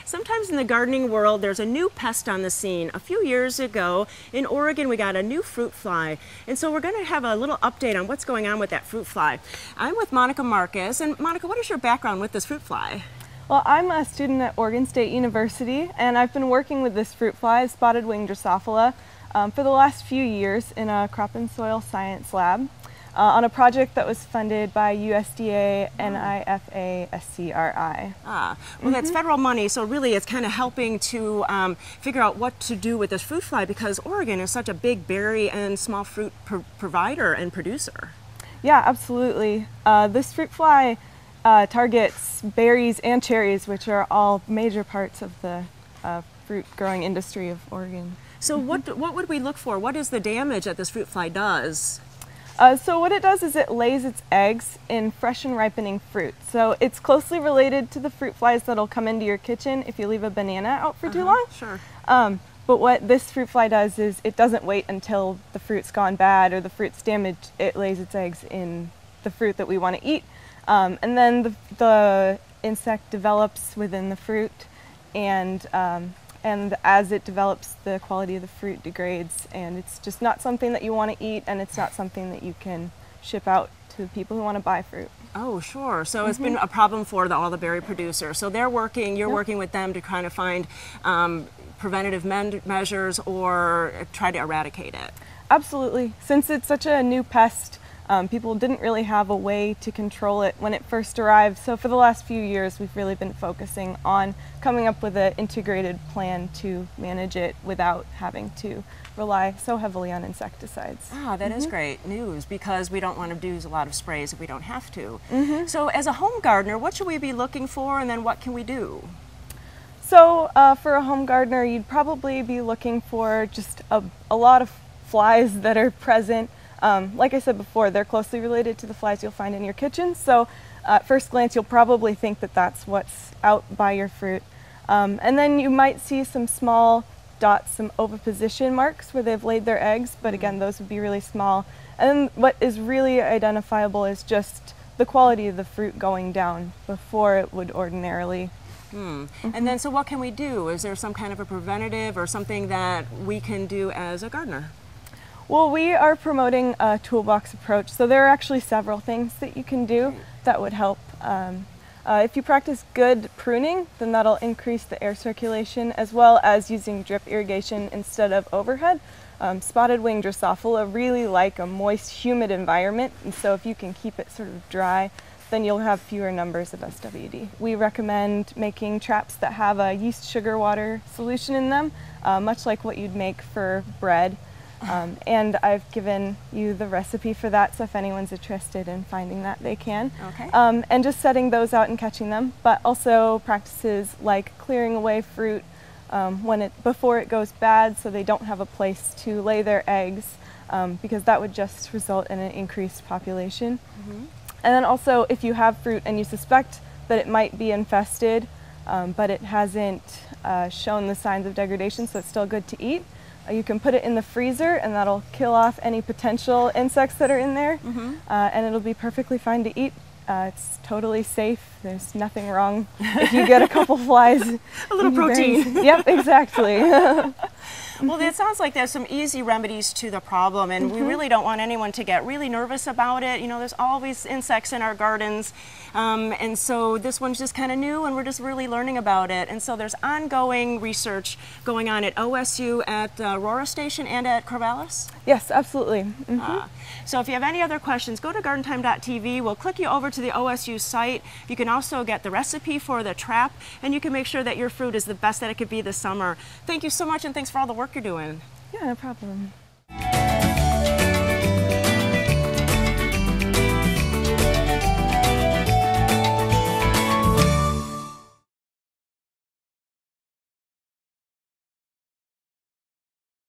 Sometimes in the gardening world, there's a new pest on the scene. A few years ago in Oregon, we got a new fruit fly. And so we're going to have a little update on what's going on with that fruit fly. I'm with Monica Marcus. And Monica, what is your background with this fruit fly? Well, I'm a student at Oregon State University, and I've been working with this fruit fly, spotted wing Drosophila, for the last few years in a crop and soil science lab on a project that was funded by USDA NIFA SCRI. Well, that's federal money, so really it's kind of helping to figure out what to do with this fruit fly, because Oregon is such a big berry and small fruit provider and producer. Yeah, absolutely. This fruit fly targets berries and cherries, which are all major parts of the fruit growing industry of Oregon. So what would we look for? What is the damage that this fruit fly does? So what it does is it lays its eggs in fresh and ripening fruit. So it's closely related to the fruit flies that'll come into your kitchen if you leave a banana out for too long. Sure. But what this fruit fly does is it doesn't wait until the fruit's gone bad or the fruit's damaged. It lays its eggs in the fruit that we want to eat. And then the insect develops within the fruit, and as it develops, the quality of the fruit degrades, and it's just not something that you want to eat, and it's not something that you can ship out to the people who want to buy fruit. Oh, sure. So it's been a problem for all the berry producers. So they're working, you're working with them to kind of find preventative measures or try to eradicate it. Absolutely. Since it's such a new pest, people didn't really have a way to control it when it first arrived. So for the last few years, we've really been focusing on coming up with an integrated plan to manage it without having to rely so heavily on insecticides. That is great news, because we don't want to do a lot of sprays if we don't have to. So as a home gardener, what should we be looking for, and then what can we do? So for a home gardener, you'd probably be looking for just a lot of flies that are present. Like I said before, they're closely related to the flies you'll find in your kitchen, so at first glance you'll probably think that that's what's out by your fruit. And then you might see some small dots, some oviposition marks where they've laid their eggs, but again, those would be really small. And then what is really identifiable is just the quality of the fruit going down before it would ordinarily. And then, so what can we do? Is there some kind of a preventative or something that we can do as a gardener? Well, we are promoting a toolbox approach, so there are actually several things that you can do that would help. If you practice good pruning, then that'll increase the air circulation, as well as using drip irrigation instead of overhead. Spotted wing Drosophila really like a moist, humid environment, and so if you can keep it sort of dry, then you'll have fewer numbers of SWD. We recommend making traps that have a yeast sugar water solution in them, much like what you'd make for bread. And I've given you the recipe for that, so if anyone's interested in finding that, they can. Okay. And just setting those out and catching them, but also practices like clearing away fruit before it goes bad, so they don't have a place to lay their eggs, because that would just result in an increased population. And then also, if you have fruit and you suspect that it might be infested, but it hasn't shown the signs of degradation, so it's still good to eat, you can put it in the freezer, and that'll kill off any potential insects that are in there, and it'll be perfectly fine to eat. It's totally safe. There's nothing wrong if you get a couple flies. A little protein. Yep, exactly. Well, it sounds like there's some easy remedies to the problem, and we really don't want anyone to get really nervous about it. You know, there's always insects in our gardens, and so this one's just kind of new, and we're just really learning about it. And so there's ongoing research going on at OSU, at Aurora Station, and at Corvallis? Yes, absolutely. So if you have any other questions, go to gardentime.tv. We'll click you over to the OSU site. You can also get the recipe for the trap, and you can make sure that your fruit is the best that it could be this summer. Thank you so much, and thanks for all the work you're doing. Yeah, no problem.